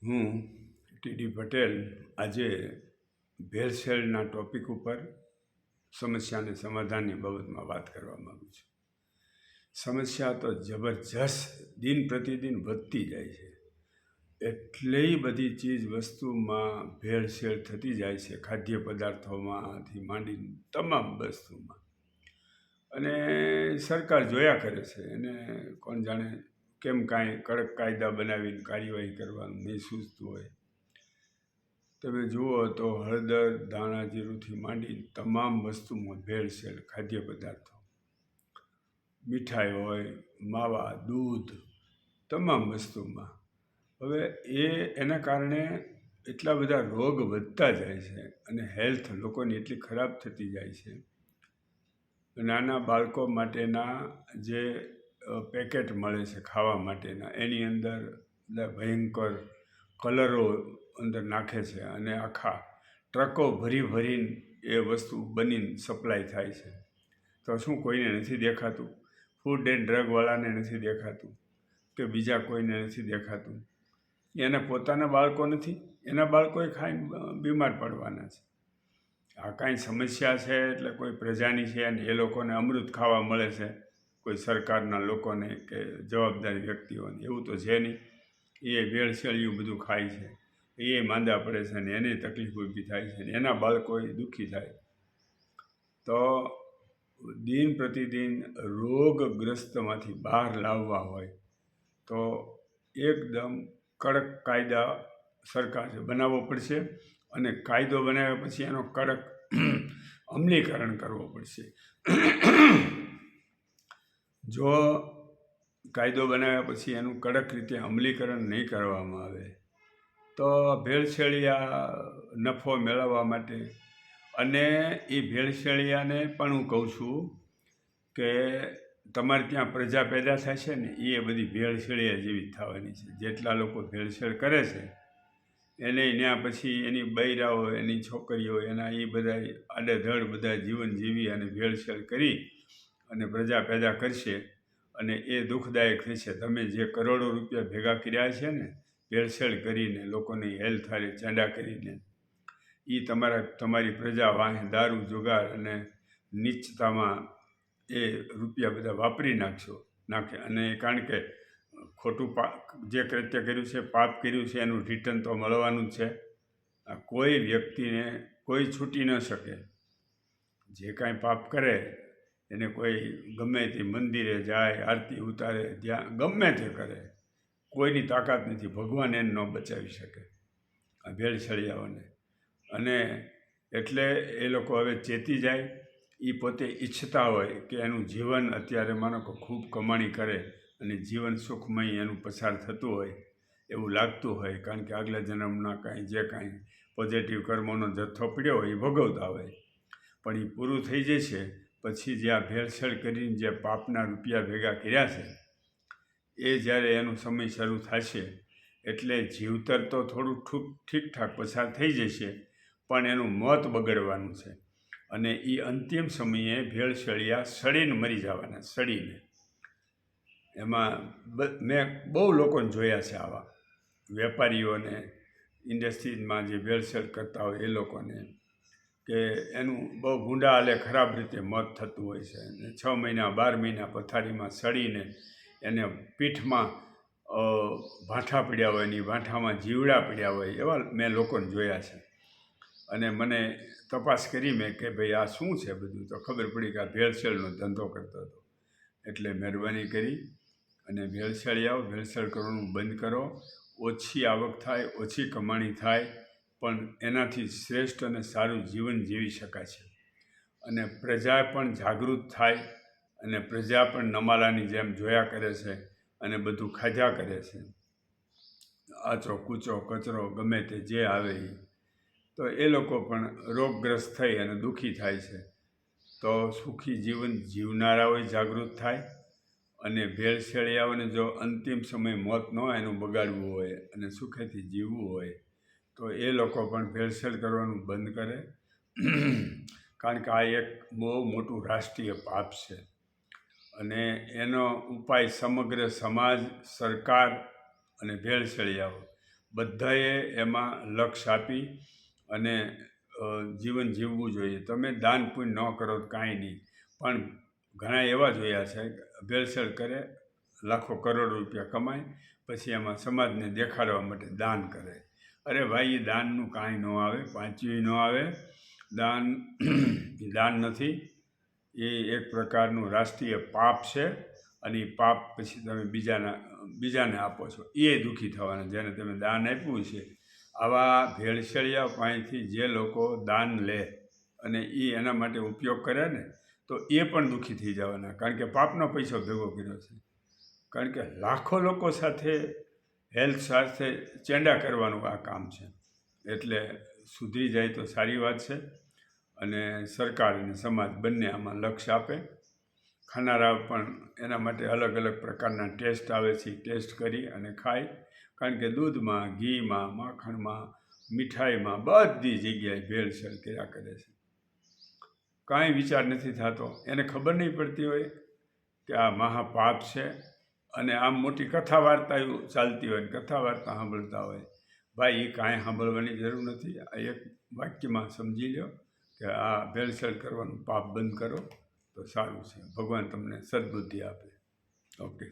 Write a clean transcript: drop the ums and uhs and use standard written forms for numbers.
હું ટીડી પટેલ આજે ભેળસેળના ટોપિક ઉપર સમસ્યા અને સમાધાનની બાબતમાં વાત કરવા માગું છું. સમસ્યા તો જબરજસ્ત દિન પ્રતિદિન વધતી જાય છે. એટલી બધી ચીજ વસ્તુમાં ભેળસેળ થતી જાય છે, ખાદ્ય પદાર્થોમાંથી માંડીને તમામ વસ્તુમાં. અને સરકાર જોયા કરે છે, એને કોણ જાણે કેમ કાંઈ કડક કાયદા બનાવીને કાર્યવાહી કરવાનું નહીં સૂચતું હોય. તમે જુઓ તો હળદર, ધાણા, જીરુંથી માંડીને તમામ વસ્તુમાં ભેળસેળ, ખાદ્ય પદાર્થો, મીઠાઈ હોય, માવા, દૂધ, તમામ વસ્તુમાં. હવે એના કારણે એટલા બધા રોગ વધતા જાય છે અને હેલ્થ લોકોની એટલી ખરાબ થતી જાય છે. નાના બાળકો માટેના જે પેકેટ મળે છે ખાવા માટેના, એની અંદર ભયંકર કલરો અંદર નાખે છે અને આખા ટ્રકો ભરીને એ વસ્તુ બનીને સપ્લાય થાય છે. તો શું કોઈને નથી દેખાતું? ફૂડ એન્ડ ડ્રગવાળાને નથી દેખાતું કે બીજા કોઈને નથી દેખાતું? એને પોતાના બાળકો નથી, એના બાળકોએ ખાઈને બીમાર પડવાના છે. આ કાંઈ સમસ્યા છે એટલે કોઈ પ્રજાની છે અને એ લોકોને અમૃત ખાવા મળે છે, કોઈ સરકારના લોકોને કે જવાબદાર વ્યક્તિઓને? એવું તો છે નહીં. એ ભેળસેળિયું બધું ખાય છે, એ માંદા પડે છે ને એને તકલીફ ઊભી થાય છે ને એના બાળકો દુઃખી થાય. તો દિન પ્રતિદિન રોગગ્રસ્તમાંથી બહાર લાવવા હોય તો એકદમ કડક કાયદા સરકારે બનાવવો પડશે અને કાયદો બનાવ્યા પછી એનો કડક અમલીકરણ કરવો પડશે. જો કાયદો બનાવ્યા પછી એનું કડક રીતે અમલીકરણ નહીં કરવામાં આવે તો ભેળસેળિયા નફો મેળવવા માટે, અને એ ભેળસેળિયાને પણ હું કહું છું કે તમારે ત્યાં પ્રજા પેદા થાય છે ને એ બધી ભેળસેળિયા જેવી થવાની છે. જેટલા લોકો ભેળસેળ કરે છે એને ત્યાં પછી એની બૈરાઓ, એની છોકરીઓ, એના એ બધા આડેધડ બધા જીવન જીવી અને ભેળસેળ કરી અને પ્રજા પેદા કરશે અને એ દુઃખદાયક થશે. તમે જે કરોડો રૂપિયા ભેગા કર્યા છે ને ભેળસેળ કરીને, લોકોની હેલ્થ હારે ચાંડા કરીને, એ તમારી પ્રજા વાહે દારૂ, જુગાર અને નીચતામાં એ રૂપિયા બધા વાપરી નાખે. અને કારણ કે ખોટું જે કૃત્ય કર્યું છે, પાપ કર્યું છે, એનું રિટર્ન તો મળવાનું જ છે. કોઈ વ્યક્તિને કોઈ છૂટી ન શકે. જે કાંઈ પાપ કરે એને કોઈ ગમે તે મંદિરે જાય, આરતી ઉતારે, ત્યાં ગમે તે કરે, કોઈની તાકાત નથી. ભગવાન એને ન બચાવી શકે આ ભેળસેળિયાઓને. અને એટલે એ લોકો હવે ચેતી જાય. એ પોતે ઈચ્છતા હોય કે એનું જીવન અત્યારે માનો કે ખૂબ કમાણી કરે અને જીવન સુખમય એનું પસાર થતું હોય એવું લાગતું હોય, કારણ કે આગલા જન્મના કાંઈ જે કાંઈ પોઝિટિવ કર્મોનો જથ્થો પડ્યો હોય એ ભોગવતા હોય. પણ એ પૂરું થઈ જશે પછી જે આ ભેળસેળ કરીને જે પાપના રૂપિયા ભેગા કર્યા છે એ જ્યારે એનો સમય શરૂ થશે એટલે જીવતર તો થોડું ઠીકઠાક પસાર થઈ જશે, પણ એનું મોત બગડવાનું છે. અને એ અંતિમ સમયે ભેળસેળિયા સડીને મરી જવાના, સડીને. એમાં મેં બહુ લોકોને જોયા છે, આવા વેપારીઓને, ઇન્ડસ્ટ્રીમાં જે ભેળસેળ કરતા હોય એ લોકોને, કે એનું બહુ ભૂંડા હાલે ખરાબ રીતે મોત થતું હોય છે. અને 6 મહિના 12 મહિના પથારીમાં સડીને એને પીઠમાં ભાંઠા પડ્યા હોય, એની ભાંઠામાં જીવડા પડ્યા હોય, એવા મેં લોકોને જોયા છે. અને મને તપાસ કરી મેં કે ભાઈ આ શું છે બધું, તો ખબર પડી કે આ ભેળસેળનો ધંધો કરતો હતો. એટલે મહેરબાની કરી અને ભેળસેળ કરવાનું બંધ કરો. ઓછી આવક થાય, ઓછી કમાણી થાય, પણ એનાથી શ્રેષ્ઠ અને સારું જીવન જીવી શકાય છે. અને પ્રજા પણ જાગૃત થાય અને પ્રજા પણ નમાલાની જેમ જોયા કરે છે અને બધું ખાધા કરે છે. આચો કૂચો કચરો ગમે તે જે આવે એ, તો એ લોકો પણ રોગગ્રસ્ત થઈ અને દુઃખી થાય છે. તો સુખી જીવન જીવનારાઓ જાગૃત થાય. અને ભેળસેળિયાઓને જો અંતિમ સમય મોત ન એનું બગાડવું હોય અને સુખેથી જીવવું હોય તો એ લોકો પણ ભેળસેળ કરવાનું બંધ કરે. કારણ કે આ એક બહુ મોટું રાષ્ટ્રીય પાપ છે અને એનો ઉપાય સમગ્ર સમાજ, સરકાર અને ભેળસેળિયાઓ બધાએ એમાં લક્ષ આપી અને જીવન જીવવું જોઈએ. તમે દાન પુણ્ય ન કરો તો કાંઈ નહીં, પણ ઘણા એવા જોયા છે ભેળસેળ કરે, લાખો કરોડો રૂપિયા કમાય, પછી એમાં સમાજને દેખાડવા માટે દાન કરે. અરે ભાઈ, એ દાનનું કાંઈ ન આવે, પાંચવી ન આવે. દાન એ દાન નથી, એ એક પ્રકારનું રાષ્ટ્રીય પાપ છે. અને એ પાપ પછી તમે બીજાને આપો છો, એ દુઃખી થવાના જેને તમે દાન આપ્યું છે. આવા ભેળસેળિયા પાસેથી જે લોકો દાન લે અને એ એના માટે ઉપયોગ કરે ને, તો એ પણ દુઃખી થઈ જવાના, કારણ કે પાપનો પૈસો ભેગો કર્યો છે. કારણ કે લાખો લોકો સાથે હેલ્થ સાથે ચેંડા કરવાનું આ કામ છે. એટલે સુધરી જાય તો સારી વાત છે. અને સરકાર અને સમાજ બંને આમાં લક્ષ્ય આપે. ખાનારા પણ એના માટે અલગ અલગ પ્રકારના ટેસ્ટ આવે છે, ટેસ્ટ કરી અને ખાય. કારણ કે દૂધમાં, ઘીમાં, માખણમાં, મીઠાઈમાં બધી જગ્યાએ ભેળસેળ કર્યા કરે છે. કાંઈ વિચાર નથી થતો. એને ખબર નહીં પડતી હોય કે આ મહાપાપ છે. અને આમ મોટી કથા વાર્તા ચાલતી હોય, કથા વાર્તા સાંભળતા હોય. ભાઈ, એ કાંઈ સાંભળવાની જરૂર નથી. આ એક વાક્યમાં સમજી લો કે આ ભેળસેળ કરવાનું પાપ બંધ કરો તો સારું છે. ભગવાન તમને સદબુદ્ધિ આપે. ઓકે.